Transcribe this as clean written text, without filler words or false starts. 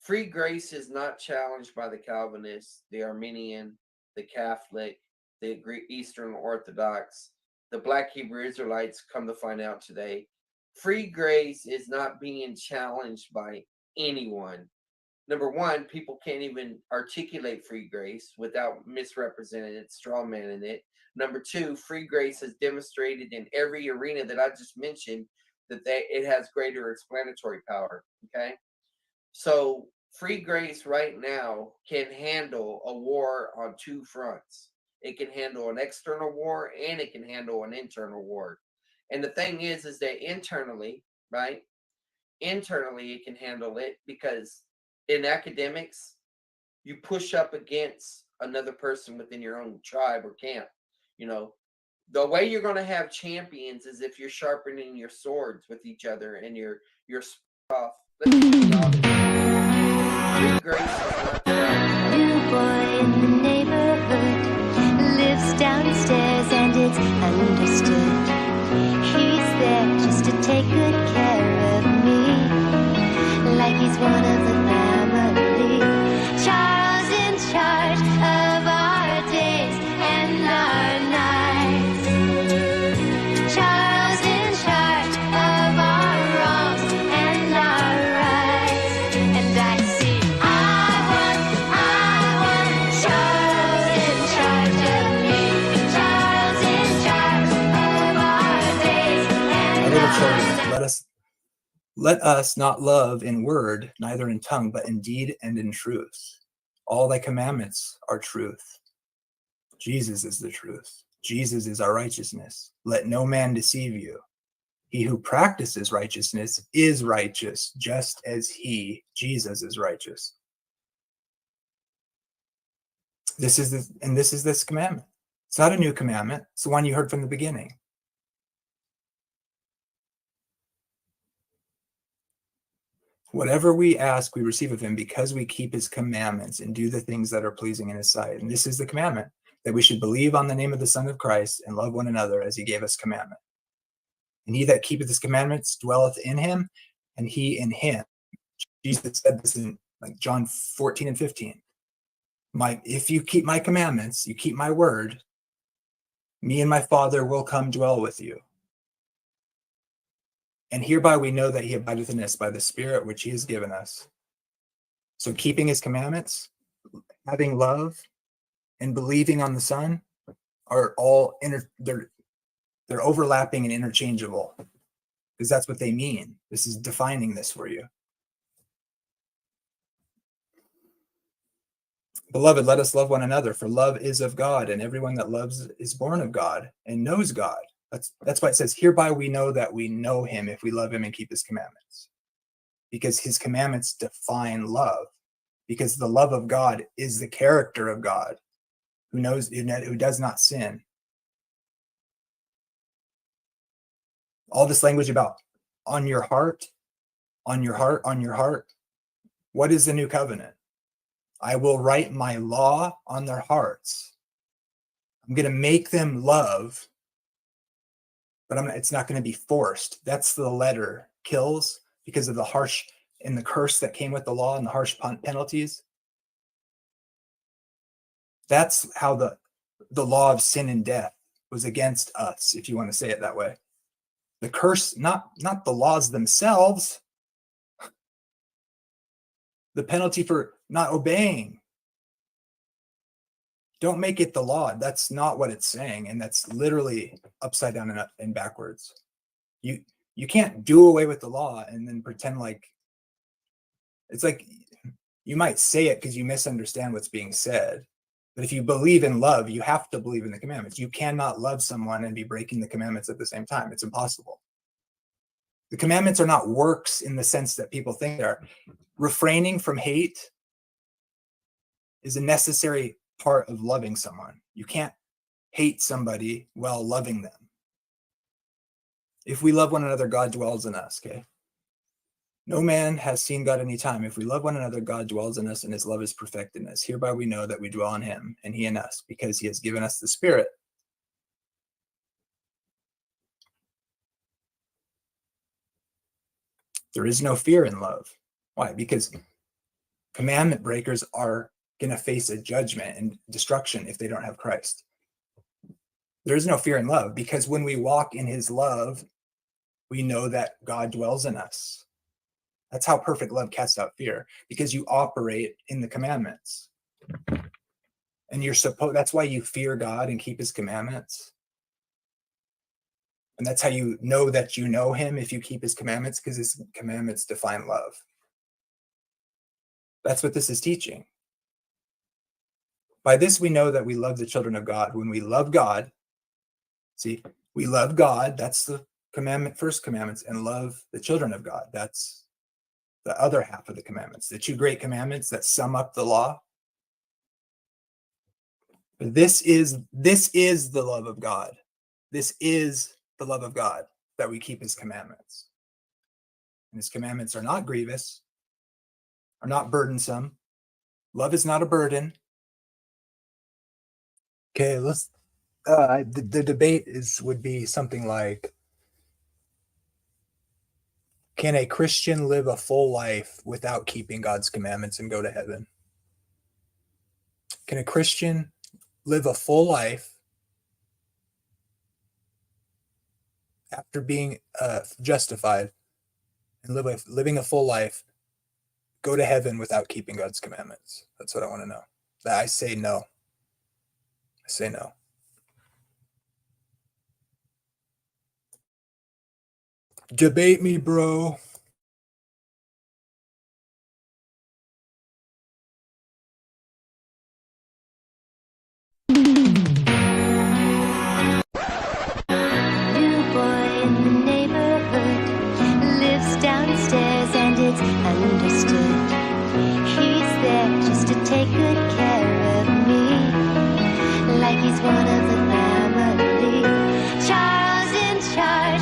Free grace is not challenged by the Calvinists, the Arminian, the Catholic, the Eastern Orthodox, the Black Hebrew Israelites, come to find out today. Free grace is not being challenged by anyone. Number one, people can't even articulate free grace without misrepresenting it, strawmanning it. Number two, free grace has demonstrated in every arena that I just mentioned that it has greater explanatory power. Okay. So free grace right now can handle a war on two fronts. It can handle an external war and it can handle an internal war. And the thing is that internally, right? Internally, it can handle it because in academics, you push up against another person within your own tribe or camp. You know, the way you're going to have champions is if you're sharpening your swords with each other and you're off. Let's be honest. Free grace is not challenged. New boy in the neighborhood lives downstairs and it's understood. He's there just to take good care of me, like he's one of the family. Charles in charge of our days and our nights. Charles in charge of our wrongs and our rights. And I see I want Charles in charge of me. Charles in charge of our days and Little our children, let us not love in word, neither in tongue, but in deed and in truth. All thy commandments are truth. Jesus is the truth. Jesus is our righteousness. Let no man deceive you. He who practices righteousness is righteous, just as he, Jesus, is righteous. This is this commandment. It's not a new commandment. It's the one you heard from the beginning. Whatever we ask, we receive of him because we keep his commandments and do the things that are pleasing in his sight. And this is the commandment, that we should believe on the name of the Son of Christ and love one another as he gave us commandment. And he that keepeth his commandments dwelleth in him, and he in him. Jesus said this in like John 14 and 15. If you keep my commandments, you keep my word, me and my Father will come dwell with you. And hereby we know that he abideth in us by the Spirit which he has given us. So keeping his commandments, having love, and believing on the Son are all they're overlapping and interchangeable, because that's what they mean. This is defining this for you. Beloved, let us love one another, for love is of God, and everyone that loves is born of God and knows God. That's why it says, hereby we know that we know him if we love him and keep his commandments. Because his commandments define love. Because the love of God is the character of God, who does not sin. All this language about on your heart, on your heart, on your heart. What is the new covenant? I will write my law on their hearts. I'm going to make them love, but it's not going to be forced. That's the letter kills, because of the harsh and the curse that came with the law and the harsh penalties. That's how the law of sin and death was against us, if you want to say it that way. The curse, not the laws themselves. The penalty for not obeying. Don't make it the law. That's not what it's saying. And that's literally upside down and backwards. You can't do away with the law and then pretend like, it's like you might say it because you misunderstand what's being said. But if you believe in love, you have to believe in the commandments. You cannot love someone and be breaking the commandments at the same time. It's impossible. The commandments are not works in the sense that people think they are. Refraining from hate is a necessary part of loving someone. You can't hate somebody while loving them. If we love one another, God dwells in us, okay? No man has seen God any time. If we love one another, God dwells in us, and his love is perfected in us. Hereby we know that we dwell in him, and he in us, because he has given us the Spirit. There is no fear in love. Why? Because Commandment breakers are going to face a judgment and destruction if they don't have Christ. There is no fear in love, because when we walk in his love, we know that God dwells in us. That's how perfect love casts out fear, because you operate in the commandments. And that's why you fear God and keep his commandments. And that's how you know that you know him, if you keep his commandments, because his commandments define love. That's what this is teaching. By this we know that we love the children of God. When we love God, see, we love God, that's the first commandments, and love the children of God. That's the other half of the commandments, the 2 great commandments that sum up the law. This is the love of God. This is the love of God, that we keep his commandments. And his commandments are not grievous, are not burdensome. Love is not a burden. Okay, let's the debate would be something like, can a Christian live a full life without keeping God's commandments and go to heaven? Can a Christian live a full life after being justified and living a full life, go to heaven without keeping God's commandments? That's what I want to know. I say no. I say no. Debate me, bro. New boy in the neighborhood lives downstairs, and it's understood he's there just to take good care